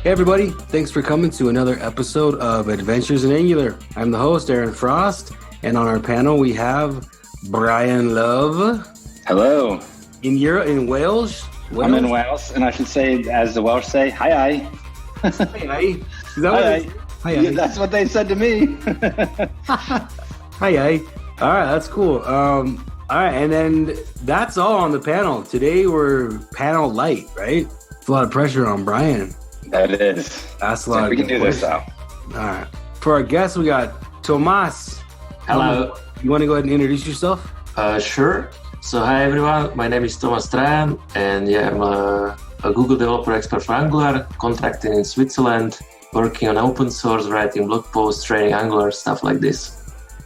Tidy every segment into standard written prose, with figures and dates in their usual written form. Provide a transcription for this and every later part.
Hey everybody, thanks for coming to another episode of Adventures in Angular. I'm the host, Aaron Frost, and on our panel we have Brian Love. Hello. In Wales? I'm in Wales, and I should say, as the Welsh say, hi. Hi. Is that what hi. Yeah, that's what they said to me. Hi. All right, that's cool. All right, and then that's all on the panel. Today we're panel light, right? It's a lot of pressure on Brian. That is. That's a lot. We can do this now. All right. For our guests, we got Tomas. Hello. You want to go ahead and introduce yourself? Sure. So hi everyone, my name is Tomas Trajan, and I'm a Google developer expert for Angular, contracting in Switzerland, working on open source, writing blog posts, training Angular, stuff like this.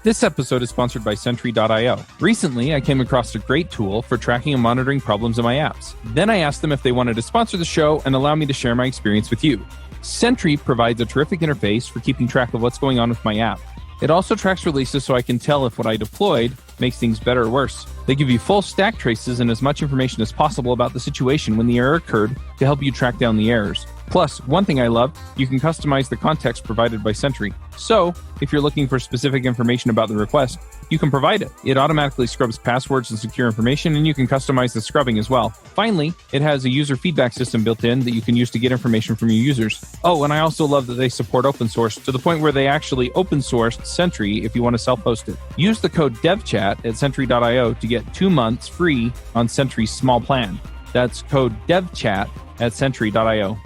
This episode is sponsored by Sentry.io. Recently, I came across a great tool for tracking and monitoring problems in my apps. Then I asked them if they wanted to sponsor the show and allow me to share my experience with you. Sentry provides a terrific interface for keeping track of what's going on with my app. It also tracks releases so I can tell if what I deployed makes things better or worse. They give you full stack traces and as much information as possible about the situation when the error occurred to help you track down the errors. Plus, one thing I love, you can customize the context provided by Sentry. So, if you're looking for specific information about the request, you can provide it. It automatically scrubs passwords and secure information, and you can customize the scrubbing as well. Finally, it has a user feedback system built in that you can use to get information from your users. Oh, and I also love that they support open source to the point where they actually open sourced Sentry if you want to self-host it. Use the code DevChat at Sentry.io to get 2 months free on Sentry's small plan. That's code DevChat at Sentry.io.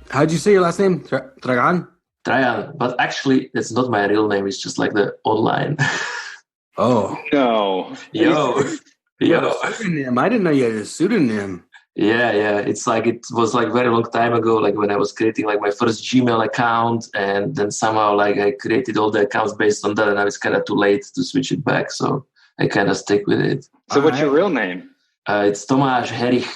How'd you say your last name? Trajan? Trajan, but actually, it's not my real name. It's just like the online. Oh. No. Yo. Pseudonym. I didn't know you had a pseudonym. Yeah. It's like, it was like very long time ago, like when I was creating like my first Gmail account, and then somehow like I created all the accounts based on that, and I was kind of too late to switch it back. So I kind of stick with it. So what's your real name? It's Tomáš Herich.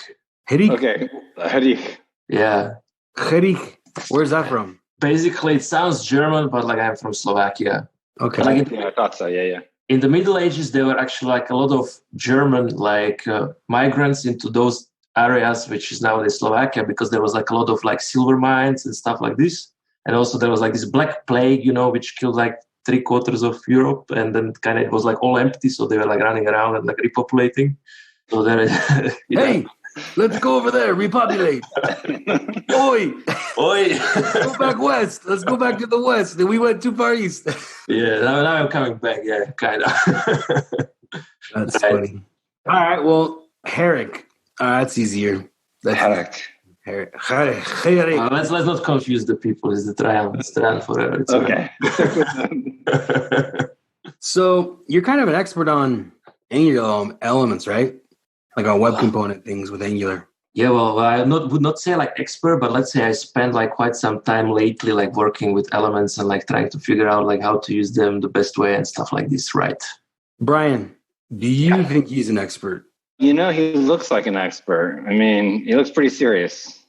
Herich? Okay. Herich. Yeah. Herich. Where's that from? Basically, it sounds German, but like I'm from Slovakia. Okay. Like I thought so. Yeah. In the Middle Ages, there were actually like a lot of German migrants into those areas, which is nowadays Slovakia, because there was like a lot of like silver mines and stuff like this. And also there was like this black plague, which killed like 3/4 of Europe. And then kind of it was like all empty. So they were like running around and like repopulating. So there, Hey, let's go over there, repopulate. Oi. Go back west. Let's go back to the west. We went too far east. Yeah, now I'm coming back. Yeah, kind of. That's funny. All right, well, Herrick. That's easier. Herrick. Let's not confuse the people. It's the Trajan. It's Trajan forever. It's okay. So you're kind of an expert on Angular elements, right? Like on web component things with Angular. Yeah, well, I would not say like expert, but let's say I spent like quite some time lately, like working with elements and like trying to figure out like how to use them the best way and stuff like this, right? Brian, do you think he's an expert? He looks like an expert. I mean, he looks pretty serious.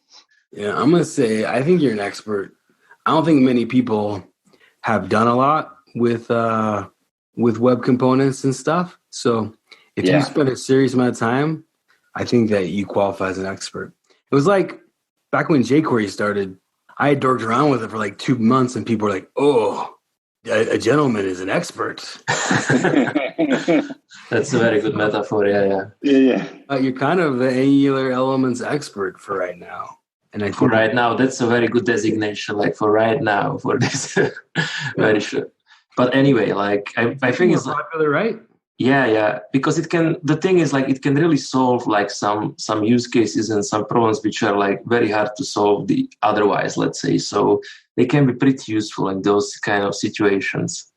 Yeah, I'm going to say I think you're an expert. I don't think many people have done a lot with web components and stuff. So if you spend a serious amount of time, I think that you qualify as an expert. It was like back when jQuery started, I had dorked around with it for like 2 months and people were like, oh, a gentleman is an expert. That's a very good metaphor. Yeah. You're kind of the Angular Elements expert for right now. And I think for right now, that's a very good designation. Like for right now, for this, very sure. But anyway, like I think it's popular, right? Yeah. Because it can. The thing is, like, it can really solve like some use cases and some problems which are like very hard to solve otherwise. Let's say so. They can be pretty useful in those kind of situations.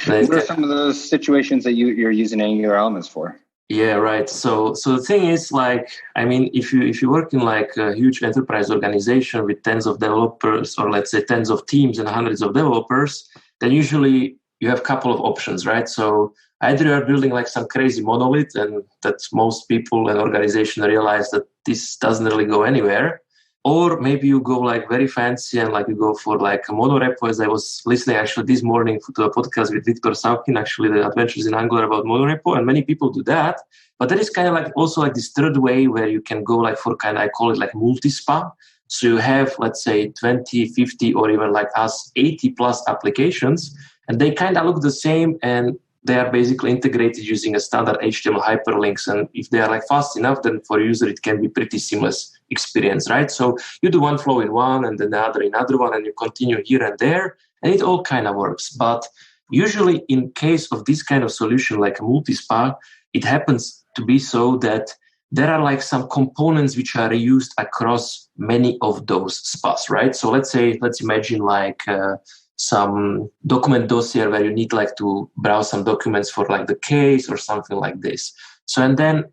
What are some of those situations that you're using Angular Elements for? Yeah, right. So the thing is, like, I mean, if you work in like a huge enterprise organization with tens of developers, or let's say tens of teams and hundreds of developers, then usually you have a couple of options, right? So either you are building like some crazy monolith, and that most people and organizations realize that this doesn't really go anywhere. Or maybe you go like very fancy and like you go for like a monorepo. As I was listening actually this morning to a podcast with Viktor Savkin, actually the Adventures in Angular about monorepo, and many people do that. But there is kind of like also like this third way where you can go like for kind of, I call it like multi-spa. So you have, let's say, 20, 50, or even like us, 80 plus applications, and they kind of look the same, and they are basically integrated using a standard HTML hyperlinks. And if they are like fast enough, then for a user, it can be pretty seamless experience, right? So you do one flow in one and then the other in another one, and you continue here and there, and it all kind of works. But usually in case of this kind of solution, like a multi-spa, it happens to be so that there are like some components which are reused across many of those spas, right? So let's imagine like some document dossier where you need like to browse some documents for like the case or something like this. So, and then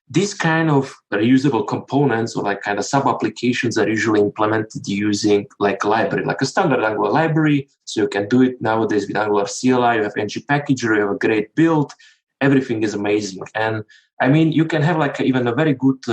these kind of reusable components or like kind of sub-applications are usually implemented using like a library, like a standard Angular library. So you can do it nowadays with Angular CLI, you have ng packager, you have a great build, everything is amazing. And I mean, you can have like even a very good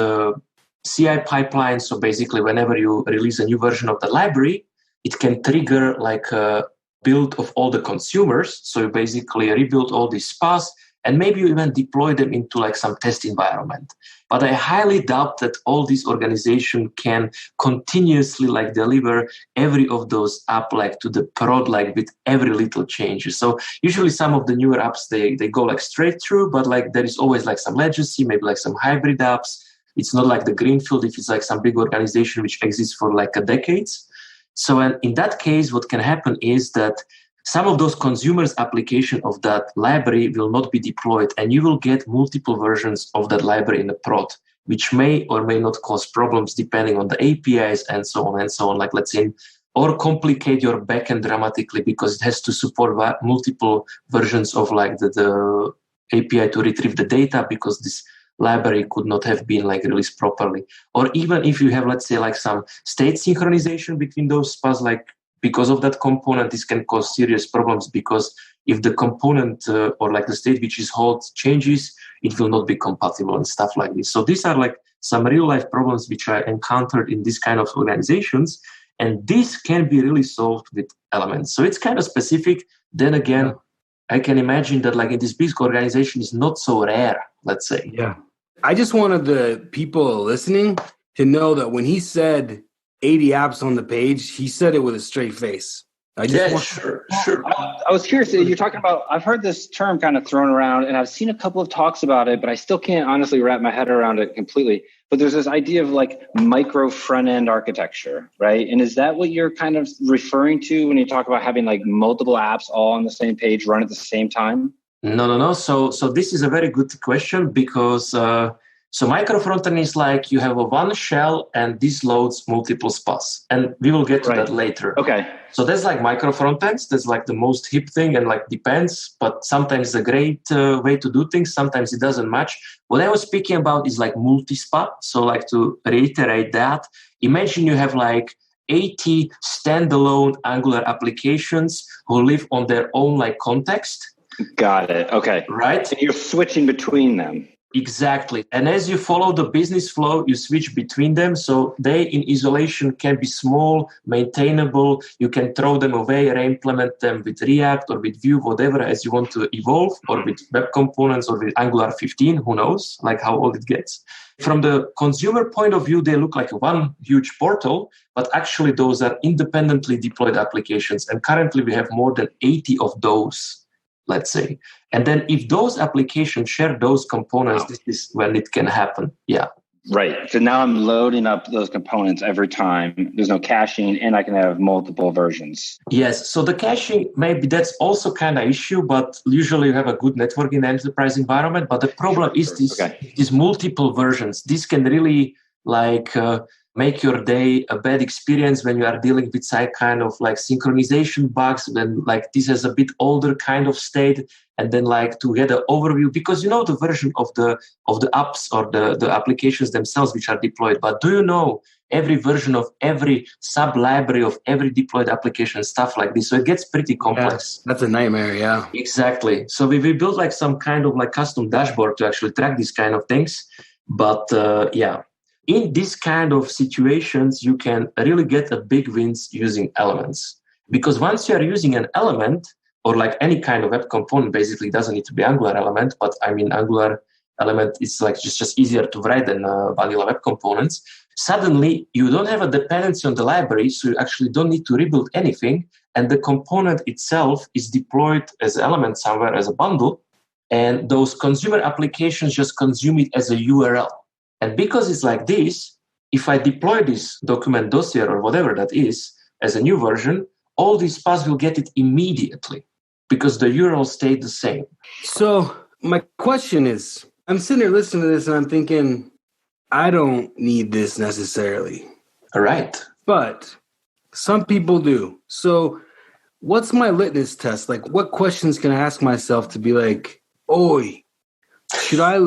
CI pipeline. So basically, whenever you release a new version of the library, it can trigger like a build of all the consumers. So you basically rebuild all these spas, and maybe you even deploy them into like some test environment. But I highly doubt that all these organizations can continuously like deliver every of those app like to the prod like with every little change. So usually some of the newer apps, they go like straight through, but like there is always like some legacy, maybe like some hybrid apps. It's not like the greenfield if it's like some big organization which exists for like a decades. So in that case, what can happen is that some of those consumers' application of that library will not be deployed, and you will get multiple versions of that library in the prod, which may or may not cause problems depending on the APIs and so on and so on. Like let's say, or complicate your backend dramatically because it has to support multiple versions of like the API to retrieve the data because this library could not have been like released properly. Or even if you have, let's say, like some state synchronization between those spas, like because of that component, this can cause serious problems because if the component or like the state which is held changes, it will not be compatible and stuff like this. So these are like some real life problems which I encountered in this kind of organizations. And this can be really solved with Elements. So it's kind of specific. Then again, I can imagine that like in this big organization is not so rare, let's say. Yeah. I just wanted the people listening to know that when he said 80 apps on the page, he said it with a straight face. Sure. I was curious. You're talking about, I've heard this term kind of thrown around and I've seen a couple of talks about it, but I still can't honestly wrap my head around it completely. But there's this idea of like micro front end architecture, right? And is that what you're kind of referring to when you talk about having like multiple apps all on the same page run at the same time? No. So this is a very good question because so micro frontend is like you have a one shell and this loads multiple spas, and we will get to that later. Okay. So that's like micro frontends. That's like the most hip thing, and like depends. But sometimes it's a great way to do things. Sometimes it doesn't match. What I was speaking about is like multi-spa. So like to reiterate that, imagine you have like 80 standalone Angular applications who live on their own like context. Got it. Okay. Right. And you're switching between them. Exactly. And as you follow the business flow, you switch between them. So they in isolation can be small, maintainable. You can throw them away, re-implement them with React or with Vue, whatever as you want to evolve, or with web components or with Angular 15, who knows, like how old it gets. From the consumer point of view, they look like one huge portal, but actually those are independently deployed applications. And currently we have more than 80 of those, let's say. And then if those applications share those components, this is when it can happen. Yeah. Right. So now I'm loading up those components every time. There's no caching and I can have multiple versions. Yes. So the caching, maybe that's also kind of issue, but usually you have a good network in the enterprise environment. But the problem is these multiple versions. This can really like make your day a bad experience when you are dealing with some kind of like synchronization bugs, when like this is a bit older kind of state, and then like to get an overview, because you know the version of the apps or the applications themselves which are deployed, but do you know every version of every sub library of every deployed application, stuff like this? So it gets pretty complex. Yeah, that's a nightmare. Yeah, exactly. So we built like some kind of like custom dashboard to actually track these kind of things. But in this kind of situations, you can really get a big wins using Elements, because once you are using an element or like any kind of web component, basically doesn't need to be Angular element, but I mean Angular Element is like just easier to write than vanilla web components. Suddenly, you don't have a dependency on the library, so you actually don't need to rebuild anything. And the component itself is deployed as an element somewhere as a bundle. And those consumer applications just consume it as a URL. And because it's like this, if I deploy this document dossier or whatever that is as a new version, all these paths will get it immediately because the URL stayed the same. So my question is, I'm sitting here listening to this and I'm thinking, I don't need this necessarily. All right. But some people do. So what's my litmus test? Like, what questions can I ask myself to be like, oi, should I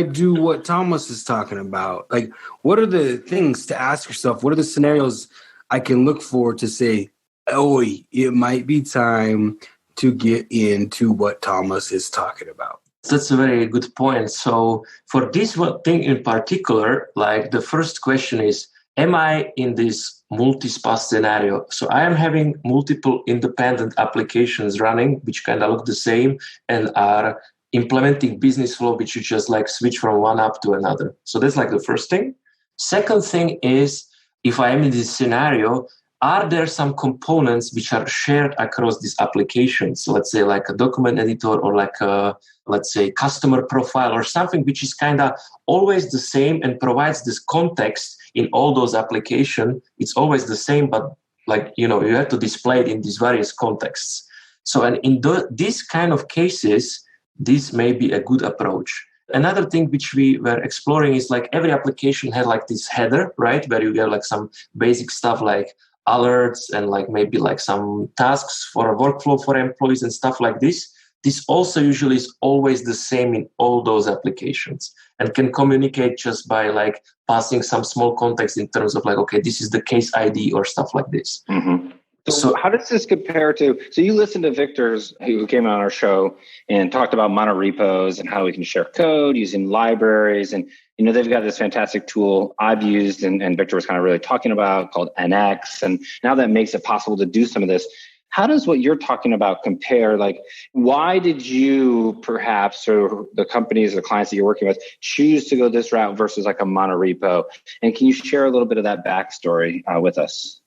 do what Thomas is talking about? Like, what are the things to ask yourself? What are the scenarios I can look for to say, oi, it might be time to get into what Thomas is talking about? That's a very good point. So for this one thing in particular, like the first question is, am I in this multi-spa scenario? So I am having multiple independent applications running, which kind of look the same and are implementing business flow, which you just like switch from one app to another. So that's like the first thing. Second thing is, if I am in this scenario, are there some components which are shared across these applications? So let's say like a document editor or like a, let's say, customer profile or something which is kind of always the same and provides this context in all those applications. It's always the same, but like, you have to display it in these various contexts. So and in these kind of cases, this may be a good approach. Another thing which we were exploring is like every application had like this header, right? Where you get like some basic stuff like alerts and like maybe like some tasks for a workflow for employees and stuff like this. This also usually is always the same in all those applications and can communicate just by like passing some small context in terms of like, okay, this is the case ID or stuff like this. Mm-hmm. So how does this compare to, so you listened to Victor's, who came on our show and talked about monorepos and how we can share code using libraries. And, they've got this fantastic tool I've used and Victor was kind of really talking about called NX. And now that makes it possible to do some of this. How does what you're talking about compare? Like, why did you perhaps, or the companies or clients that you're working with, choose to go this route versus like a monorepo? And can you share a little bit of that backstory with us?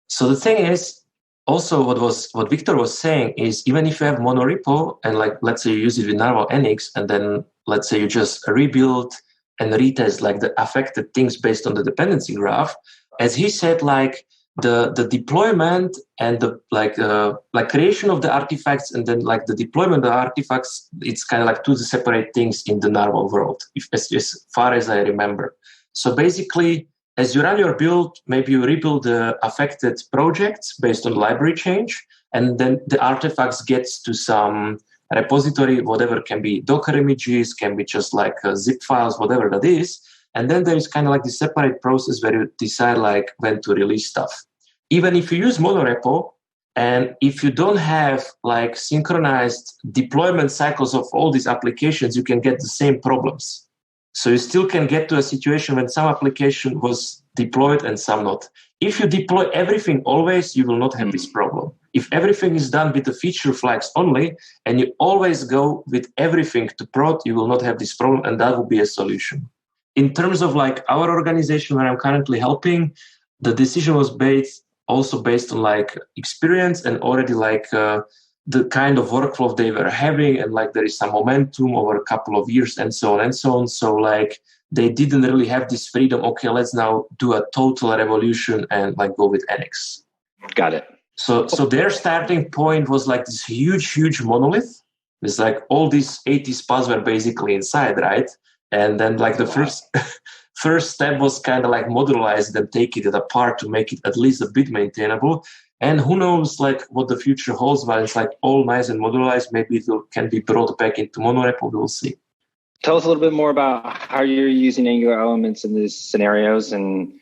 So the thing is, also what Victor was saying is, even if you have monorepo and like, let's say you use it with Narwhal NX, and then let's say you just rebuild and retest like the affected things based on the dependency graph, as he said, like the deployment and the like creation of the artifacts and then like the deployment of the artifacts, it's kind of like two separate things in the Narwhal world, as far as I remember. So basically, as you run your build, maybe you rebuild the affected projects based on library change, and then the artifacts gets to some repository, whatever, can be Docker images, can be just like zip files, whatever that is. And then there is kind of like this separate process where you decide like when to release stuff. Even if you use monorepo, and if you don't have like synchronized deployment cycles of all these applications, you can get the same problems. So you still can get to a situation when some application was deployed and some not. If you deploy everything always, you will not have this problem. If everything is done with the feature flags only, and you always go with everything to prod, you will not have this problem, and that will be a solution. In terms of like our organization where I'm currently helping, the decision was based on like experience and already like the kind of workflow they were having, and like there is some momentum over a couple of years and so on and so on. So like they didn't really have this freedom. Okay, let's now do a total revolution and like go with NX. Got it. So their starting point was like this huge monolith. It's like all these 80 spas were basically inside, right? And then like the first step was kind of like modularize it and take it apart to make it at least a bit maintainable. And who knows like what the future holds, but it's like all nice and modularized. Maybe it can be brought back into monorepo. We'll see. Tell us a little bit more about how you're using Angular elements in these scenarios and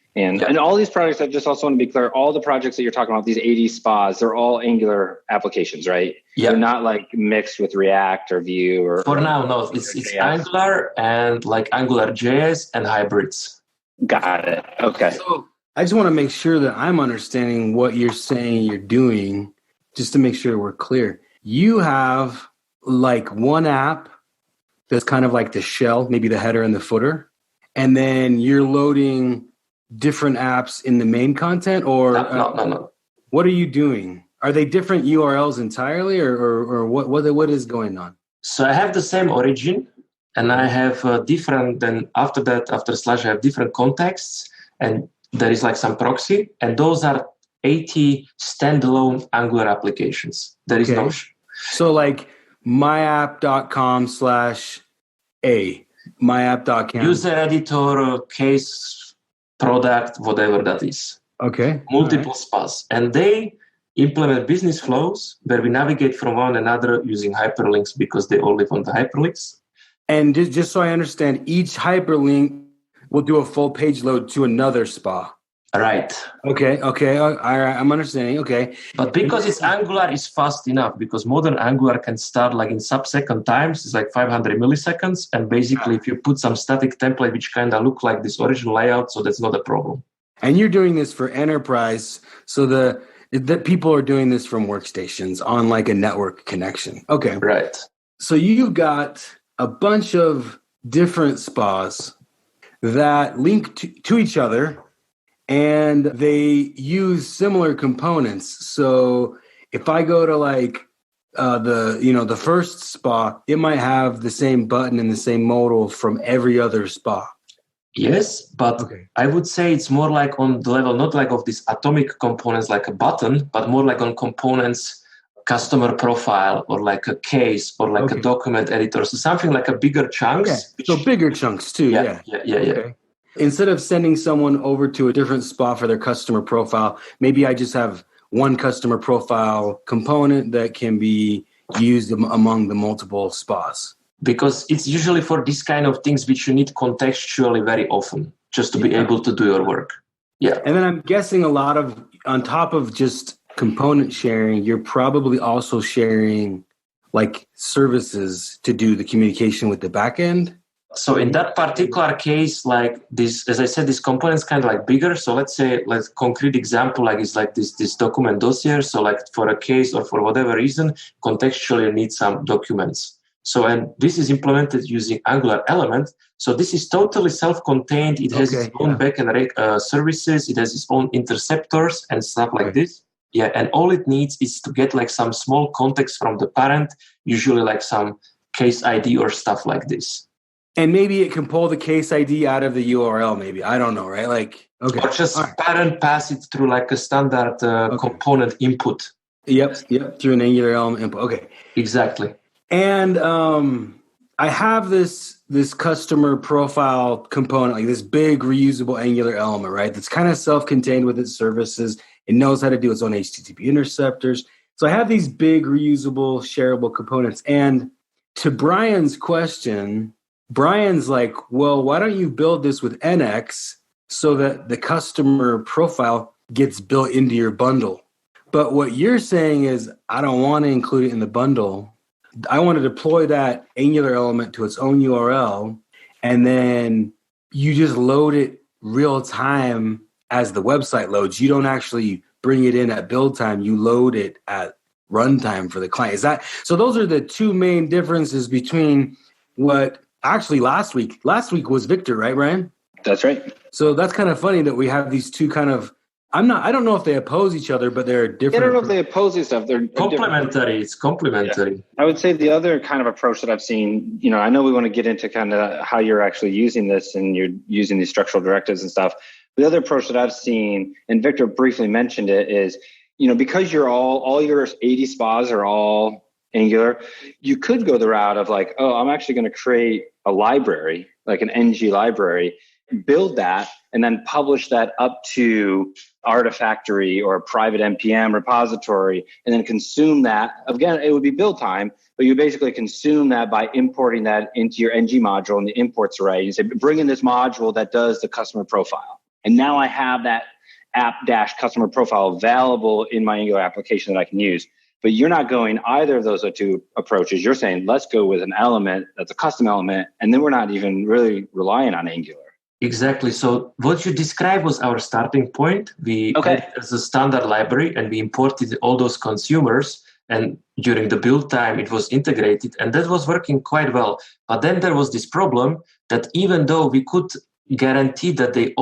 all these projects. I just also want to be clear, all the projects that you're talking about, these 80 spas, they're all Angular applications, right? Yeah. They're not like mixed with React or Vue or... For now, no. It's Angular and like Angular.js and hybrids. Got it. Okay. So I just want to make sure that I'm understanding what you're saying you're doing, just to make sure we're clear. You have like one app that's kind of like the shell, maybe the header and the footer, and then you're loading different apps in the main content, or no. What are you doing? Are they different URLs entirely, or what is going on? So I have the same origin, and I have different. Then after slash, I have different contexts, and there is like some proxy, and those are 80 standalone Angular applications. There is no. So like myapp.com/a, myapp.com. User editor, case, product, whatever that is. Okay. Multiple spas. And they implement business flows where we navigate from one another using hyperlinks because they all live on the hyperlinks. And just so I understand, each hyperlink will do a full page load to another spa. Right. Okay. All right. I'm understanding. Okay. But because it's Angular, it's fast enough because modern Angular can start like in sub-second times. It's like 500 milliseconds. And basically, if you put some static template, which kind of look like this original layout, so that's not a problem. And you're doing this for enterprise, so the people are doing this from workstations on like a network connection. Okay. Right. So you've got a bunch of different spas that link to each other, and they use similar components. So if I go to like the first spa, it might have the same button and the same modal from every other spa. Yes, but I would say it's more like on the level, not like of these atomic components like a button, but more like on components, customer profile, or like a case, or like a document editor. So something like a bigger chunks. Okay. So bigger chunks too, yeah. Okay. Instead of sending someone over to a different spa for their customer profile, maybe I just have one customer profile component that can be used among the multiple spas. Because it's usually for this kind of things which you need contextually very often just to be able to do your work. Yeah. And then I'm guessing a lot of, on top of just component sharing, you're probably also sharing like services to do the communication with the backend. So in that particular case, like this, as I said, this component is kind of like bigger. So let's say, like concrete example, like it's like this document dossier. So like for a case or for whatever reason, contextually you need some documents. So, and this is implemented using Angular Element. So this is totally self-contained. It has its own backend services. It has its own interceptors and stuff like this. Yeah, and all it needs is to get like some small context from the parent, usually like some case ID or stuff like this. And maybe it can pull the case ID out of the URL, maybe. I don't know, right? Like, or just parent pass it through like a standard component input. Yep, through an Angular element input. Okay. Exactly. And I have this customer profile component, like this big reusable Angular element, right? That's kind of self-contained with its services. It knows how to do its own HTTP interceptors. So I have these big reusable, shareable components. And to Brian's question, Brian's like, well, why don't you build this with NX so that the customer profile gets built into your bundle? But what you're saying is, I don't want to include it in the bundle. I want to deploy that Angular element to its own URL, and then you just load it real time as the website loads. You don't actually bring it in at build time. You load it at runtime for the client. Is that so? Those are the two main differences between what actually last week was Victor, right, Brian? That's right. So that's kind of funny that we have these two kind of. I don't know if they oppose each other, but they're different. I don't know if they oppose each other. They're complementary. It's complementary. Yeah. I would say the other kind of approach that I've seen, I know we want to get into kind of how you're actually using this and you're using these structural directives and stuff. The other approach that I've seen, and Victor briefly mentioned it, is, because you're all your 80 spas are all Angular, you could go the route of like, I'm actually going to create a library, like an NG library, build that, and then publish that up to Artifactory or a private NPM repository, and then consume that. Again, it would be build time, but you basically consume that by importing that into your NG module in the imports array. You say, bring in this module that does the customer profile. And now I have that app-customer profile available in my Angular application that I can use. But you're not going either of those two approaches. You're saying, let's go with an element that's a custom element, and then we're not even really relying on Angular. Exactly. So what you described was our starting point. We had as a standard library, and we imported all those consumers. And during the build time, it was integrated, and that was working quite well. But then there was this problem that even though we could guarantee that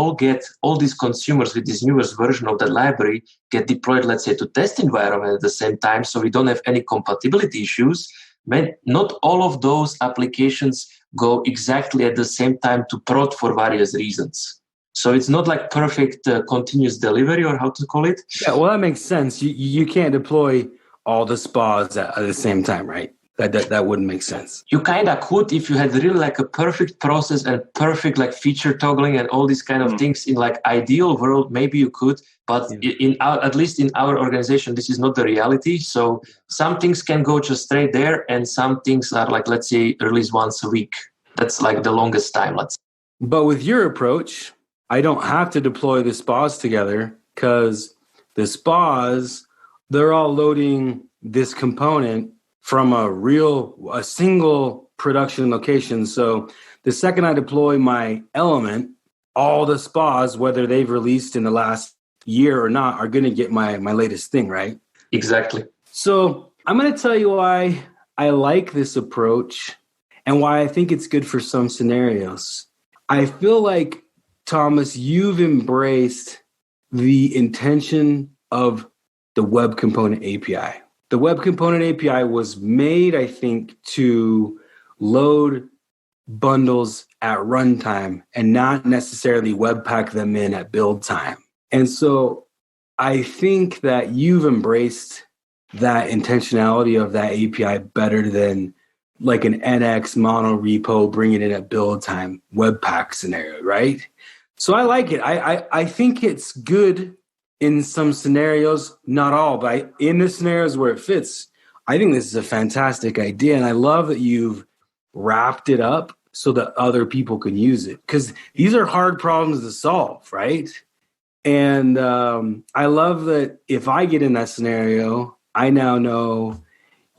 all these consumers with this newest version of the library get deployed, let's say, to test environment at the same time, so we don't have any compatibility issues, not all of those applications go exactly at the same time to prod for various reasons. So it's not like perfect continuous delivery, or how to call it. Yeah, well, that makes sense. You can't deploy all the spas at the same time, right? That wouldn't make sense. You kind of could if you had really like a perfect process and perfect like feature toggling and all these kind of things in like ideal world. Maybe you could, but at least in our organization, this is not the reality. So some things can go just straight there, and some things are like, let's say, release once a week. That's like the longest time, let's say. But with your approach, I don't have to deploy the spas together, because the spas, they're all loading this component from a single production location. So the second I deploy my element, all the spas, whether they've released in the last year or not, are going to get my latest thing, right? Exactly. So I'm going to tell you why I like this approach and why I think it's good for some scenarios. I feel like, Thomas, you've embraced the intention of the Web Component API. The Web Component API was made, I think, to load bundles at runtime and not necessarily Webpack them in at build time. And so I think that you've embraced that intentionality of that API better than like an NX monorepo, bringing it at build time Webpack scenario, right? So I like it. I think it's good in some scenarios, not all, but in the scenarios where it fits, I think this is a fantastic idea. And I love that you've wrapped it up so that other people can use it, because these are hard problems to solve, right? And I love that if I get in that scenario, I now know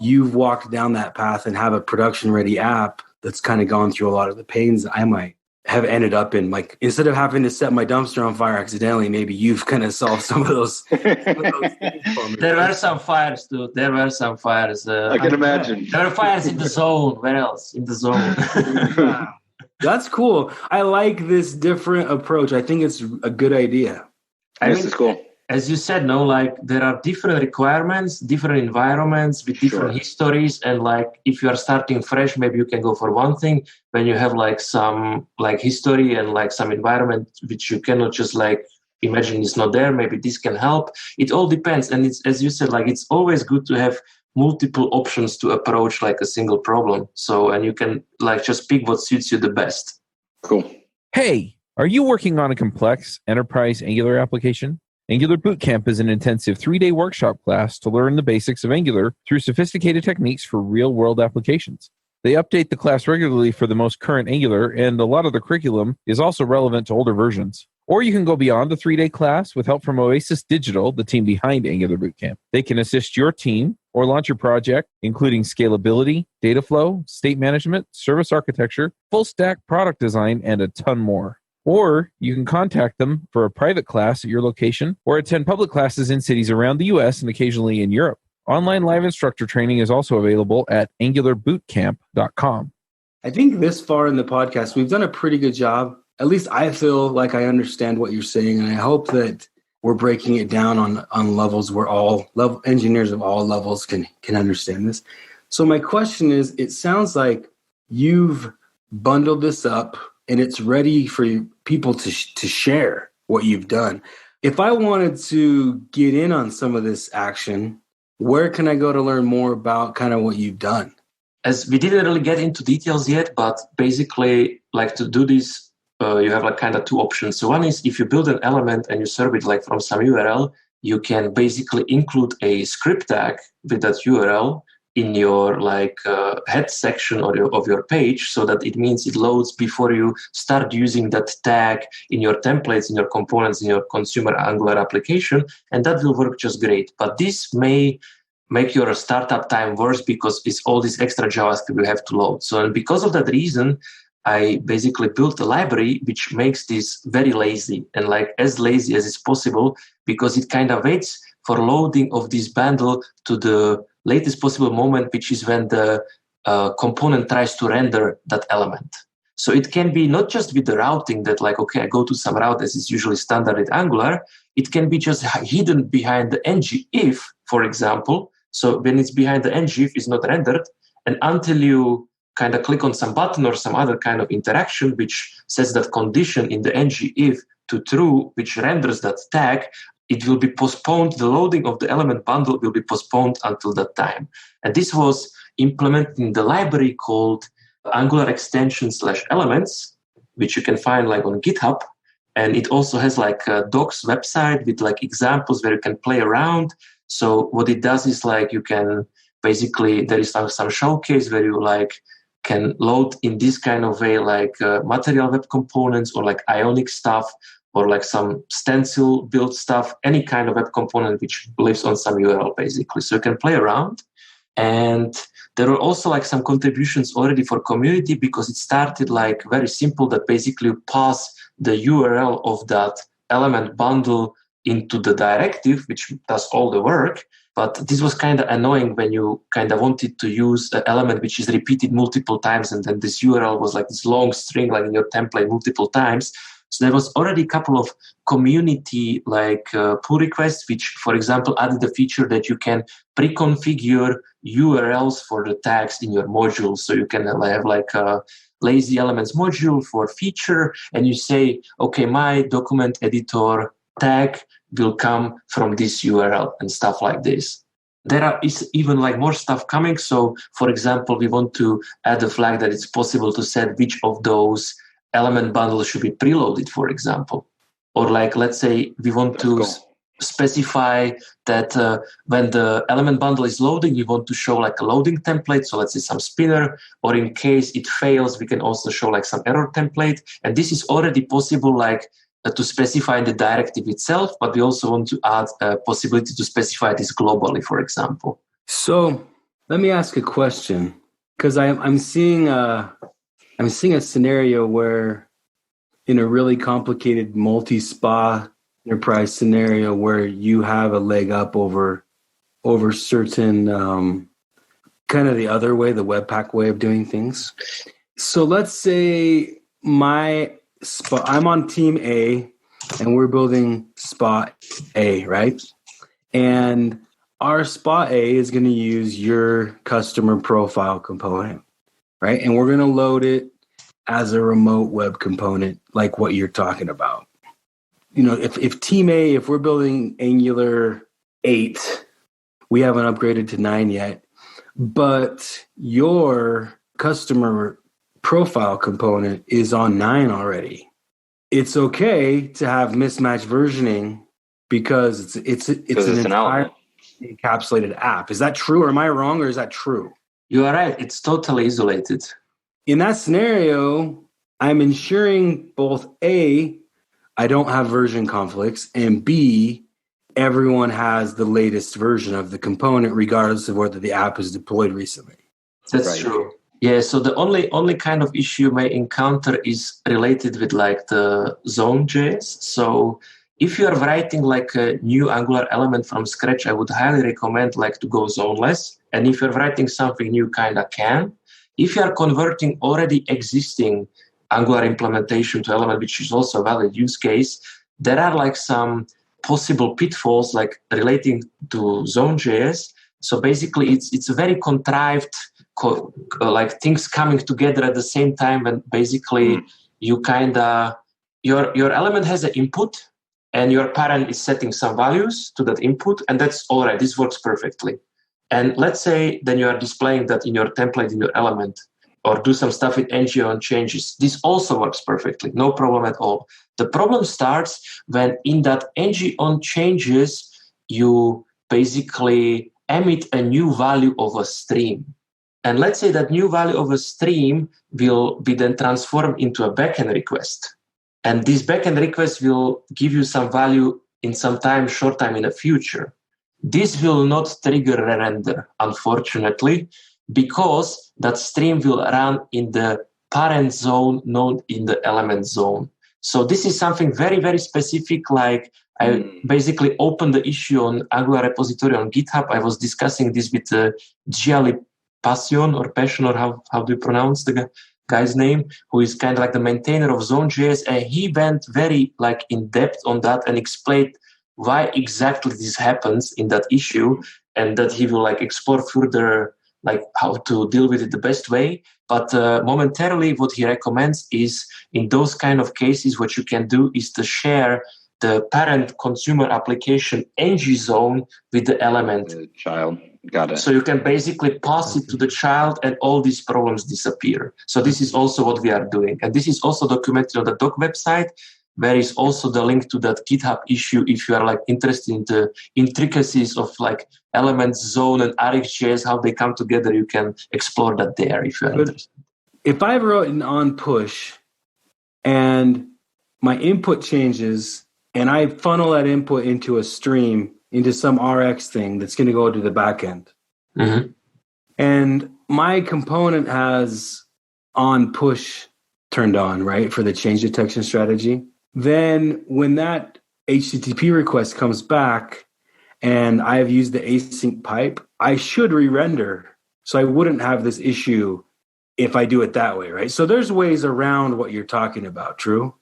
you've walked down that path and have a production-ready app that's kind of gone through a lot of the pains I might have ended up in. Like, instead of having to set my dumpster on fire accidentally, maybe you've kind of solved some of those things for me. There were some fires too. There were some fires. I can imagine. There were fires in the zone. Where else? In the zone. That's cool. I like this different approach. I think it's a good idea. This is cool. As you said, like there are different requirements, different environments with different histories, and like if you are starting fresh, maybe you can go for one thing. When you have like some like history and like some environment which you cannot just like imagine is not there, maybe this can help. It all depends, and it's, as you said, like it's always good to have multiple options to approach like a single problem. So, and you can like just pick what suits you the best. Cool. Hey, are you working on a complex enterprise Angular application? Angular Bootcamp is an intensive 3-day workshop class to learn the basics of Angular through sophisticated techniques for real-world applications. They update the class regularly for the most current Angular, and a lot of the curriculum is also relevant to older versions. Or you can go beyond the 3-day class with help from Oasis Digital, the team behind Angular Bootcamp. They can assist your team or launch your project, including scalability, data flow, state management, service architecture, full-stack product design, and a ton more. Or you can contact them for a private class at your location or attend public classes in cities around the US and occasionally in Europe. Online live instructor training is also available at angularbootcamp.com. I think this far in the podcast, we've done a pretty good job. At least I feel like I understand what you're saying, and I hope that we're breaking it down on levels where all engineers of all levels can understand this. So my question is, it sounds like you've bundled this up and it's ready for people to share what you've done. If I wanted to get in on some of this action, where can I go to learn more about kind of what you've done? As we didn't really get into details yet, but basically, like to do this, you have like kind of two options. So one is if you build an element and you serve it like from some URL, you can basically include a script tag with that URL in your like head section of your page, so that it means it loads before you start using that tag in your templates, in your components, in your consumer Angular application, and that will work just great. But this may make your startup time worse because it's all this extra JavaScript you have to load. So, and because of that reason, I basically built a library which makes this very lazy, and like as lazy as is possible, because it kind of waits for loading of this bundle to the latest possible moment, which is when the component tries to render that element. So it can be not just with the routing that like, okay, I go to some route as is usually standard with Angular. It can be just hidden behind the ngIf, for example. So when it's behind the ngIf, it's not rendered. And until you kind of click on some button or some other kind of interaction, which sets that condition in the ngIf to true, which renders that tag, it will be postponed. The loading of the element bundle will be postponed until that time. And this was implemented in the library called Angular extension/elements, which you can find like on GitHub. And it also has like a docs website with like examples where you can play around. So what it does is like you can basically, there is some showcase where you like can load in this kind of way like material web components or like Ionic stuff or like some stencil build stuff, any kind of web component which lives on some URL basically. So you can play around. And there were also like some contributions already for community because it started like very simple that basically you pass the URL of that element bundle into the directive, which does all the work. But this was kind of annoying when you kind of wanted to use an element which is repeated multiple times. And then this URL was like this long string, like in your template multiple times. So there was already a couple of community like pull requests, which, for example, added the feature that you can pre-configure URLs for the tags in your module. So you can have like a lazy elements module for feature, and you say, okay, my document editor tag will come from this URL and stuff like this. There is even like more stuff coming. So, for example, we want to add a flag that it's possible to set which of those element bundles should be preloaded, for example. Or like, let's say we want to specify that when the element bundle is loading, we want to show like a loading template. So let's say some spinner, or in case it fails, we can also show like some error template. And this is already possible like to specify in the directive itself, but we also want to add a possibility to specify this globally, for example. So let me ask a question, because I'm seeing a scenario where in a really complicated multi-SPA enterprise scenario where you have a leg up over certain kind of the other way, the Webpack way of doing things. So let's say I'm on team A and we're building spot A, right? And our spot A is going to use your customer profile component, right? And we're going to load it as a remote web component, like what you're talking about. You know, if team A, if we're building Angular 8, we haven't upgraded to 9 yet, but your customer profile component is on 9 already. It's okay to have mismatched versioning because it's an entire encapsulated app. Is that true, or am I wrong, or is that true? You are right. It's totally isolated. In that scenario, I'm ensuring both A, I don't have version conflicts, and B, everyone has the latest version of the component, regardless of whether the app is deployed recently. That's true. Yeah, so the only kind of issue you may encounter is related with like the zone.js. So if you are writing like a new Angular element from scratch, I would highly recommend like to go zoneless. And if you're writing something new, kind of can. If you are converting already existing Angular implementation to element, which is also a valid use case, there are like some possible pitfalls like relating to zone.js. So basically it's a very contrived like things coming together at the same time, and basically you kind of your element has an input and your parent is setting some values to that input, and that's all right. This works perfectly. And let's say then you are displaying that in your template in your element, or do some stuff with ng-on changes. This also works perfectly, no problem at all. The problem starts when in that ng-on changes you basically emit a new value of a stream. And let's say that new value of a stream will be then transformed into a backend request. And this backend request will give you some value in some time, short time in the future. This will not trigger a render, unfortunately, because that stream will run in the parent zone, not in the element zone. So this is something very, very specific. Like I basically opened the issue on Angular repository on GitHub. I was discussing this with Gianni Passion, or how do you pronounce the guy's name, who is kind of like the maintainer of Zone.js, and he went very like in depth on that and explained why exactly this happens in that issue, and that he will like explore further like how to deal with it the best way. But momentarily, what he recommends is in those kind of cases, what you can do is to share the parent consumer application ng zone with the element. The child. Got it. So you can basically pass it to the child and all these problems disappear. So this is also what we are doing. And this is also documented on the doc website, where is also the link to that GitHub issue if you are like interested in the intricacies of like elements, zone, and RxJS, how they come together. You can explore that there if you are interested. If I wrote an on push and my input changes and I funnel that input into a stream, into some Rx thing that's going to go to the backend, and my component has on push turned on, right, for the change detection strategy, then when that HTTP request comes back and I have used the async pipe, I should re-render. So I wouldn't have this issue if I do it that way, right? So there's ways around what you're talking about, true?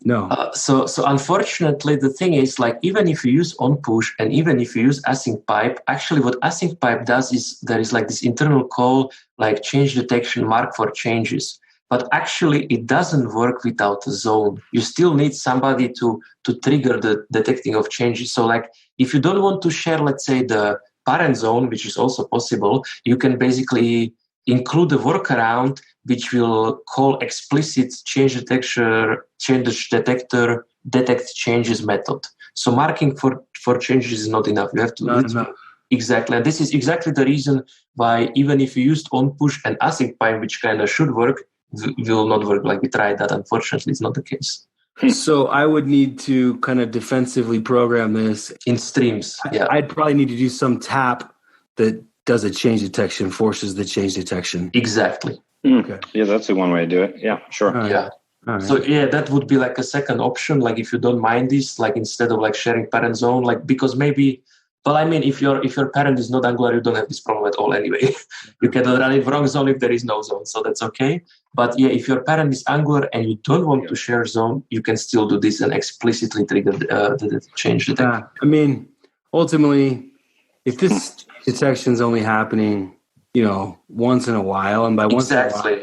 No. So unfortunately, the thing is, like, even if you use on push and even if you use async pipe, actually what async pipe does is there is like this internal call, like change detection mark for changes. But actually, it doesn't work without a zone. You still need somebody to trigger the detecting of changes. So like, if you don't want to share, let's say, the parent zone, which is also possible, you can basically include a workaround which will call explicit change detector detect changes method. So marking for changes is not enough. You have to enough. Exactly. And this is exactly the reason why even if you used on push and async pipe, which kind of should work, will not work. Like we tried that. Unfortunately, it's not the case. So I would need to kind of defensively program this in streams. Yeah, I'd probably need to do some tap that does a change detection, forces the change detection. Exactly. Okay. Yeah, that's the one way to do it. Yeah, sure. Right. Yeah. Right. So yeah, that would be like a second option. Like if you don't mind this, like instead of like sharing parent zone, like because maybe, well, I mean, if your parent is not Angular, you don't have this problem at all anyway. You can run it wrong zone if there is no zone, so that's okay. But yeah, if your parent is Angular and you don't want to share zone, you can still do this and explicitly trigger the change detection. I mean, ultimately, if this detection is only happening, once in a while, and by once in a while,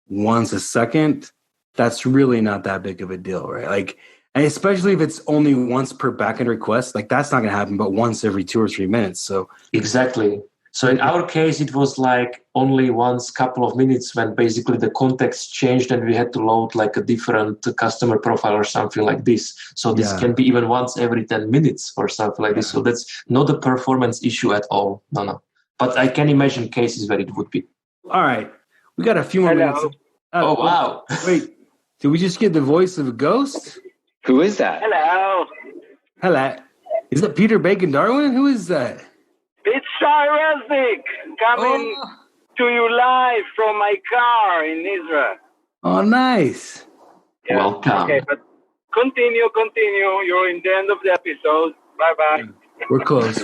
once a second, that's really not that big of a deal, right? Like, and especially if it's only once per backend request, like that's not going to happen, but once every 2 or 3 minutes. So exactly. So in our case, it was like only once couple of minutes when basically the context changed and we had to load like a different customer profile or something like this. So this can be even once every 10 minutes or something like this. So that's not a performance issue at all. No. But I can imagine cases where it would be. All right. We got a few more minutes. Oh, wow. Wait, did we just get the voice of a ghost? Who is that? Hello. Is that Peter Bacon Darwin? Who is that? It's Shai Resnick coming to you live from my car in Israel. Oh, nice. Yeah. Welcome. Okay, but continue. You're in the end of the episode. Bye-bye. We're close.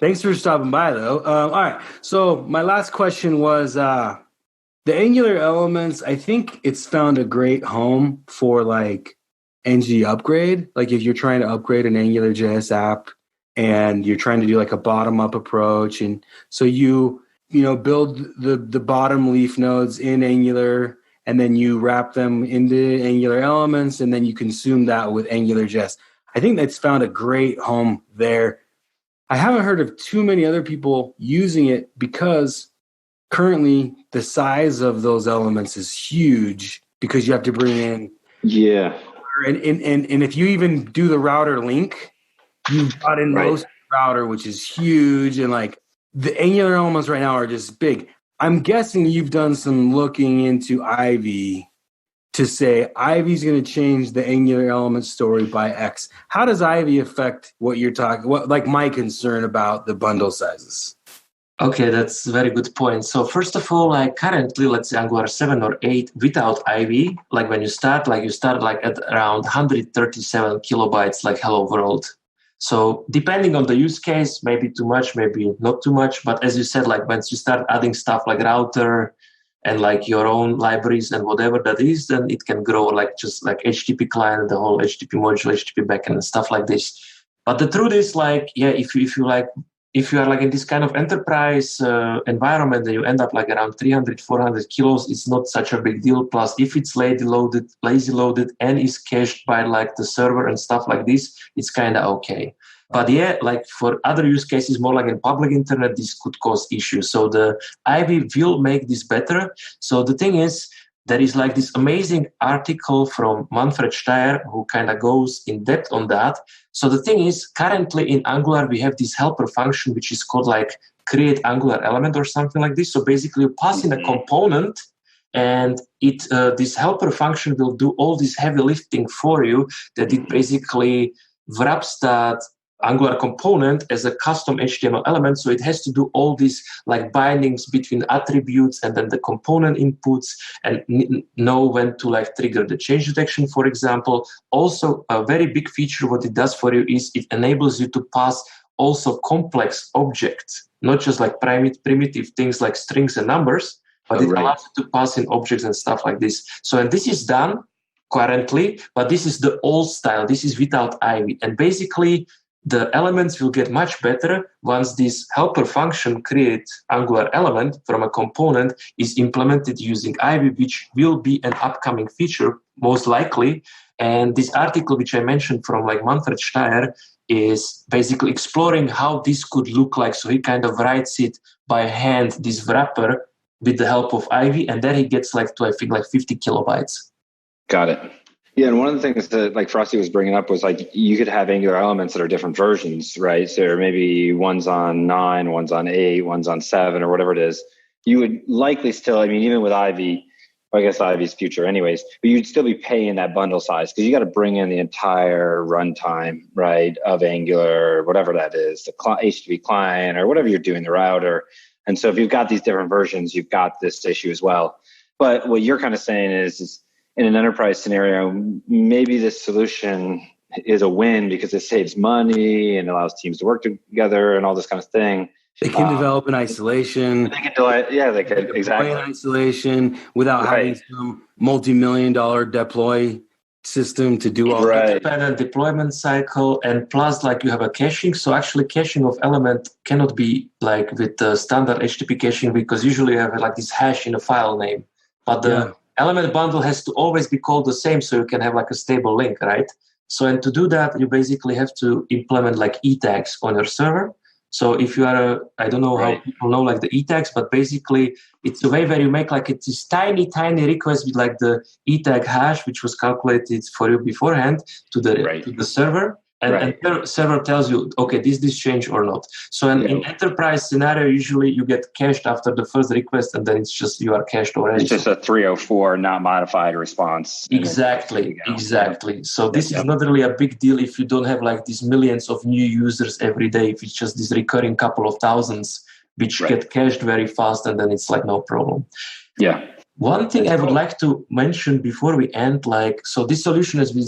Thanks for stopping by, though. All right. So my last question was the Angular elements. I think it's found a great home for like ng upgrade. Like if you're trying to upgrade an AngularJS app and you're trying to do like a bottom-up approach, and so you build the bottom leaf nodes in Angular, and then you wrap them into Angular elements, and then you consume that with AngularJS. I think that's found a great home there. I haven't heard of too many other people using it because currently the size of those elements is huge because you have to bring in and if you even do the router link, you've got in most router, which is huge, and like the Angular elements right now are just big. I'm guessing you've done some looking into Ivy to say Ivy's going to change the Angular element story by X. How does Ivy affect what you're talking? What, like my concern about the bundle sizes? Okay, that's a very good point. So first of all, like currently, let's say Angular 7 or 8 without Ivy, like when you start like at around 137 kilobytes, like hello world. So depending on the use case, maybe too much, maybe not too much. But as you said, like once you start adding stuff like router and like your own libraries and whatever that is, then it can grow like just like HTTP client, the whole HTTP module, HTTP backend and stuff like this. But the truth is like, yeah, if you are like in this kind of enterprise environment, then you end up like around 300, 400 kilos. It's not such a big deal. Plus, if it's lazy loaded and is cached by like the server and stuff like this, it's kind of okay. But yeah, like for other use cases, more like in public internet, this could cause issues. So the Ivy will make this better. So the thing is, there is like this amazing article from Manfred Steyer who kind of goes in depth on that. So the thing is, currently in Angular, we have this helper function, which is called like create Angular element or something like this. So basically you pass in a component and this helper function will do all this heavy lifting for you, that it basically wraps that Angular component as a custom HTML element. So it has to do all these like bindings between attributes and then the component inputs and know when to like trigger the change detection, for example. Also, a very big feature, what it does for you is it enables you to pass also complex objects, not just like primitive things like strings and numbers, but it allows you to pass in objects and stuff like this. So, and this is done currently, but this is the old style. This is without Ivy. And basically, the elements will get much better once this helper function create Angular element from a component is implemented using Ivy, which will be an upcoming feature, most likely. And this article, which I mentioned from like Manfred Steyer, is basically exploring how this could look like. So he kind of writes it by hand, this wrapper, with the help of Ivy, and then he gets like to, I think, like 50 kilobytes. Got it. Yeah, and one of the things that like Frosty was bringing up was like you could have Angular elements that are different versions, right? So maybe one's on 9, one's on 8, one's on 7, or whatever it is. You would likely still, I mean, even with Ivy, I guess Ivy's future anyways, but you'd still be paying that bundle size because you got to bring in the entire runtime, right, of Angular, whatever that is, the HTTP client or whatever you're doing, the router. And so if you've got these different versions, you've got this issue as well. But what you're kind of saying is in an enterprise scenario, maybe this solution is a win because it saves money and allows teams to work together and all this kind of thing. They can develop in isolation. They can do it. Yeah, they could exactly in isolation without having some multi-million-dollar deploy system to do all that. Independent deployment cycle, and plus, like you have a caching. So actually, caching of element cannot be like with the standard HTTP caching because usually you have like this hash in a file name, but the element bundle has to always be called the same so you can have like a stable link, right? So, and to do that, you basically have to implement like e-tags on your server. So if you are I don't know how people know like the e-tags, but basically it's a way where you make like this tiny request with like the e-tag hash, which was calculated for you beforehand to the server. And the server tells you, okay, this change or not. So in enterprise scenario, usually you get cached after the first request, and then it's just you are cached already. It's just a 304 not modified response. Exactly. So this is not really a big deal if you don't have like these millions of new users every day. If it's just this recurring couple of thousands, which get cached very fast, and then it's like no problem. Yeah. One thing I would like to mention before we end, like, so this solution, as we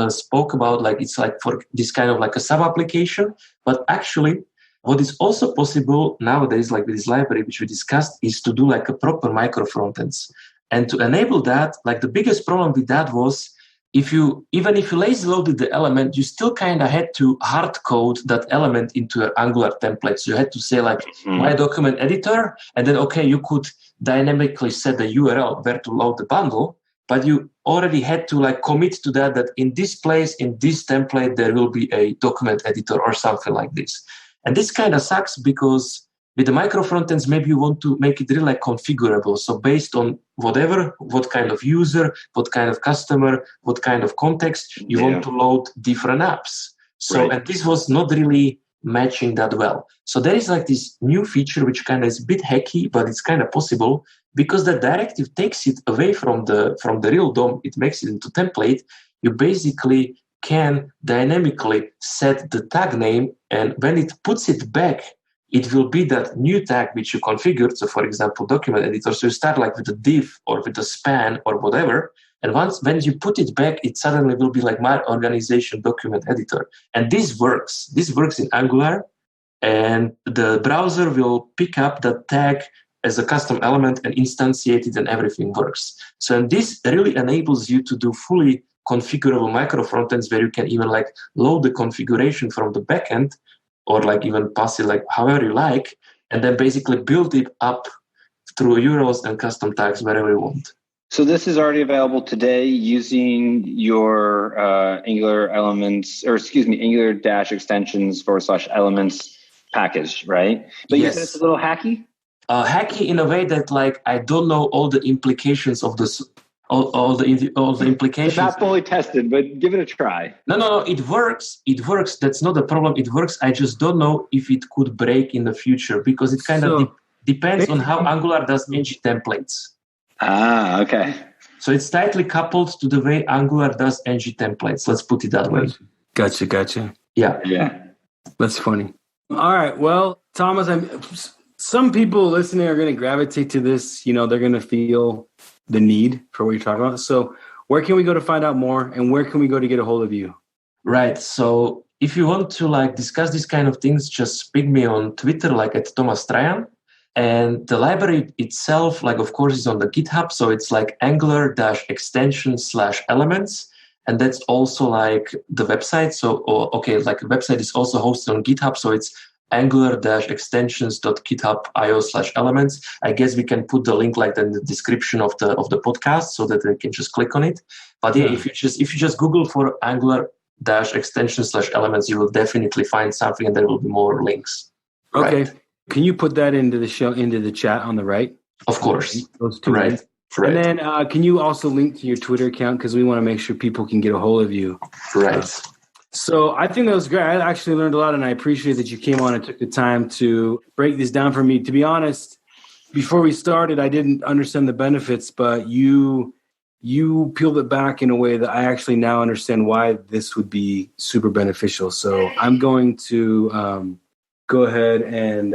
spoke about, like it's like for this kind of like a sub-application, but actually what is also possible nowadays, like with this library, which we discussed, is to do like a proper micro frontends. And to enable that, like the biggest problem with that was even if you lazy loaded the element, you still kind of had to hard code that element into an Angular template. So you had to say like my document editor, and then, okay, you could dynamically set the URL where to load the bundle, but you already had to like commit to that in this place, in this template, there will be a document editor or something like this. And this kind of sucks because with the micro frontends, maybe you want to make it really like configurable. So based on what kind of user, what kind of customer, what kind of context, you want to load different apps. So, and this was not really matching that well. So there is like this new feature, which kind of is a bit hacky, but it's kind of possible because the directive takes it away from the real DOM. It makes it into template. You basically can dynamically set the tag name, and when it puts it back it will be that new tag which you configured. So for example, document editor. So you start like with a div or with a span or whatever. And when you put it back, it suddenly will be like my organization document editor. And this works. This works in Angular. And the browser will pick up that tag as a custom element and instantiate it, and everything works. So and this really enables you to do fully configurable micro frontends where you can even like load the configuration from the backend or like even pass it like however you like, and then basically build it up through URLs and custom tags wherever you want. So this is already available today using your Angular elements, or excuse me, Angular-extensions/elements package, right? But yes. You said it's a little hacky? Hacky in a way that like I don't know all the implications of this. All the implications. It's not fully tested, but give it a try. No, it works. It works. That's not the problem. It works. I just don't know if it could break in the future because it kind of depends on how Angular does ng templates. Ah, okay. So it's tightly coupled to the way Angular does ng templates. Let's put it that way. Gotcha. Yeah. That's funny. All right. Well, Thomas, some people listening are going to gravitate to this. You know, they're going to feel the need for what you're talking about. So where can we go to find out more, and where can we go to get a hold of you? Right. So if you want to like discuss these kind of things, just ping me on Twitter, like at Tomas Trajan. And the library itself, like of course, is on the GitHub. So it's like Angular-extensions/elements. And that's also like the website. So, like the website is also hosted on GitHub. So it's angular-extensions.github.io/elements. I guess we can put the link like in the description of the podcast so that they can just click on it. But yeah, if you just Google for Angular-extensions/elements, you will definitely find something, and there will be more links. Okay. Right. Can you put that into the chat on the right? Of course. Those two right. links. Right. And then can you also link to your Twitter account, because we want to make sure people can get a hold of you. Right. So I think that was great. I actually learned a lot, and I appreciate that you came on and took the time to break this down for me. To be honest, before we started, I didn't understand the benefits, but you peeled it back in a way that I actually now understand why this would be super beneficial. So I'm going to go ahead and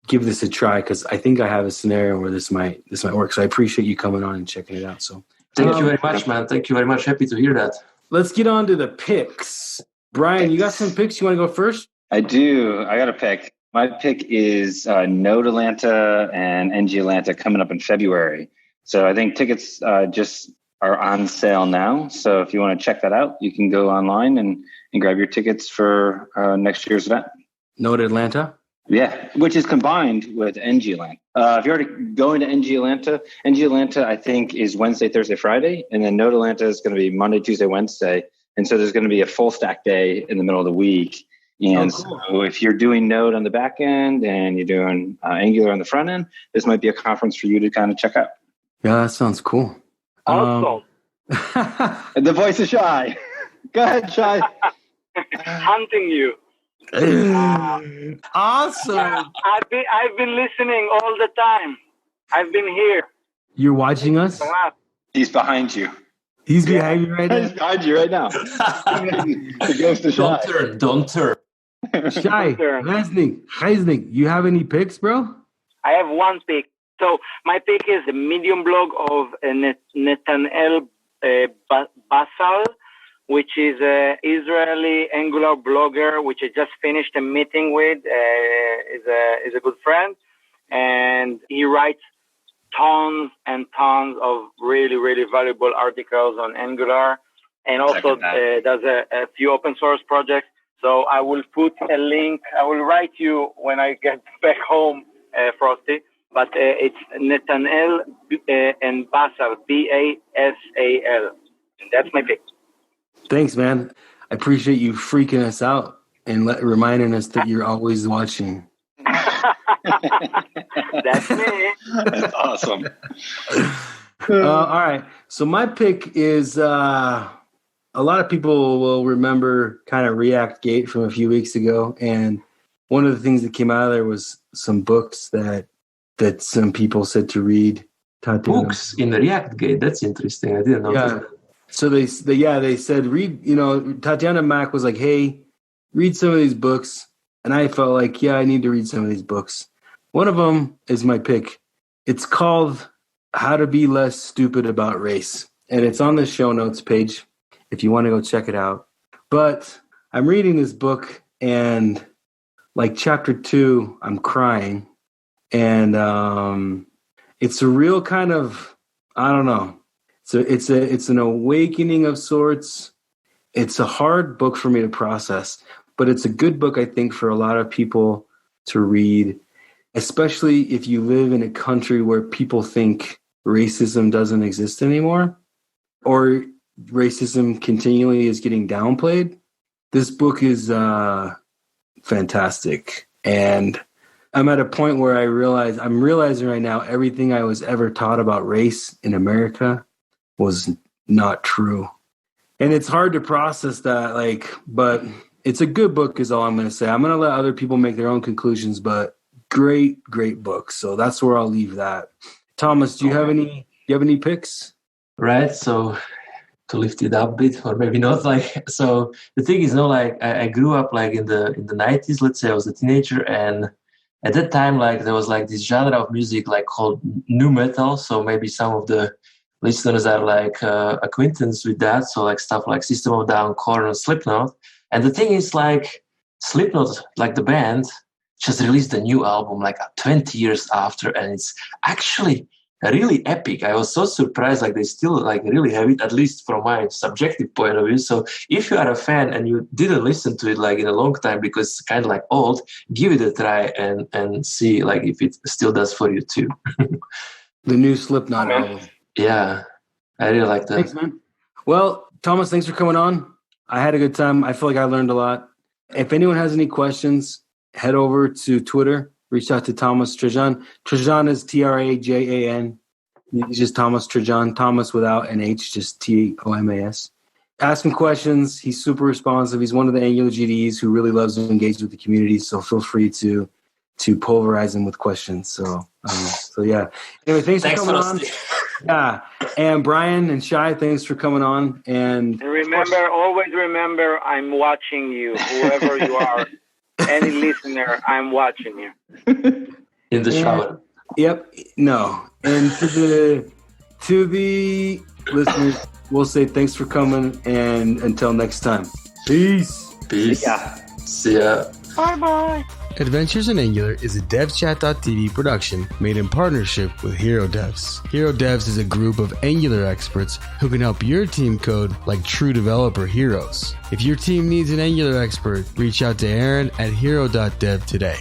give this a try, because I think I have a scenario where this might work. So I appreciate you coming on and checking it out. So thank you very much, man. Thank you very much. Happy to hear that. Let's get on to the picks. Brian, you got some picks? You want to go first? I do. I got a pick. My pick is Node Atlanta and NG Atlanta coming up in February. So I think tickets just are on sale now. So if you want to check that out, you can go online and grab your tickets for next year's event. Node Atlanta? Yeah, which is combined with NG Atlanta. If you're already going to NG Atlanta I think is Wednesday, Thursday, Friday, and then Node Atlanta is going to be Monday, Tuesday, Wednesday, and so there's going to be a full stack day in the middle of the week. And cool. So if you're doing Node on the back end and you're doing Angular on the front end, this might be a conference for you to kind of check out. Yeah, that sounds cool. Awesome. The voice is Shy. Go ahead, Shy. Hunting you. Awesome. I've been listening all the time. I've been here. You're watching us? He's behind you. He's behind you right now? He's behind you right now. The ghost of Shy. Don't turn. Shy, Heisnik, you have any picks, bro? I have one pick. So my pick is the Medium blog of Netanel Basal, which is an Israeli Angular blogger, which I just finished a meeting with, is a good friend. And he writes tons and tons of really, really valuable articles on Angular, and also does a few open source projects. So I will put a link. I will write you when I get back home, Frosty. But it's Netanel and Basal, Basal. That's my pick. Thanks, man. I appreciate you freaking us out and reminding us that you're always watching. That's me. That's awesome. All right. So my pick is a lot of people will remember kind of React Gate from a few weeks ago. And one of the things that came out of there was some books that some people said to read. Tatiana. Books in the React Gate. That's interesting. I didn't know that. So they said read, Tatiana Mack was like, hey, read some of these books. and I felt like, yeah, I need to read some of these books. One of them is my pick. It's called How to Be Less Stupid About Race, and it's on the show notes page if you want to go check it out. But I'm reading this book, and like chapter 2, I'm crying, and it's a real kind of, I don't know. So it's an awakening of sorts. It's a hard book for me to process, but it's a good book, I think, for a lot of people to read, especially if you live in a country where people think racism doesn't exist anymore, or racism continually is getting downplayed. This book is fantastic. And I'm at a point where I'm realizing right now everything I was ever taught about race in America was not true. And it's hard to process that, but it's a good book is all I'm going to say. I'm going to let other people make their own conclusions, but great, great book. So that's where I'll leave that. Thomas, do you have any picks? Right. So to lift it up a bit, or maybe not. So the thing is, I grew up in the 90s. Let's say I was a teenager, and at that time, there was this genre of music called nu metal. So maybe some of the listeners are acquaintance with that. So stuff like System of a Down, Korn, and Slipknot. And the thing is, Slipknot, the band, just released a new album 20 years after, and it's actually really epic. I was so surprised, they still really have it, at least from my subjective point of view. So if you are a fan and you didn't listen to it in a long time because it's kind of old, give it a try and see if it still does for you too. The new Slipknot album. Yeah, I really like that. Thanks, man. Well, Thomas, thanks for coming on. I had a good time. I feel like I learned a lot. If anyone has any questions, head over to Twitter. Reach out to Tomas Trajan. Trajan is Trajan. He's just Tomas Trajan. Thomas without an H, just Tomas. Ask him questions. He's super responsive. He's one of the Angular GDs who really loves to engage with the community. So feel free to pulverize him with questions. So yeah. Anyway, thanks for coming on. Yeah. And Brian and Shai, thanks for coming on. And always remember, I'm watching you, whoever you are. Any listener, I'm watching you. In the shower. Yep. No. And to the listeners, we'll say thanks for coming, and until next time. Peace. See ya. Bye-bye. Adventures in Angular is a devchat.tv production made in partnership with Hero Devs. Hero Devs is a group of Angular experts who can help your team code like true developer heroes. If your team needs an Angular expert, reach out to Aaron at hero.dev today.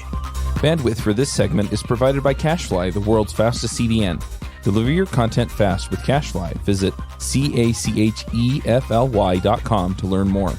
Bandwidth for this segment is provided by CacheFly, the world's fastest CDN. Deliver your content fast with CacheFly. Visit CACHEFLY.com to learn more.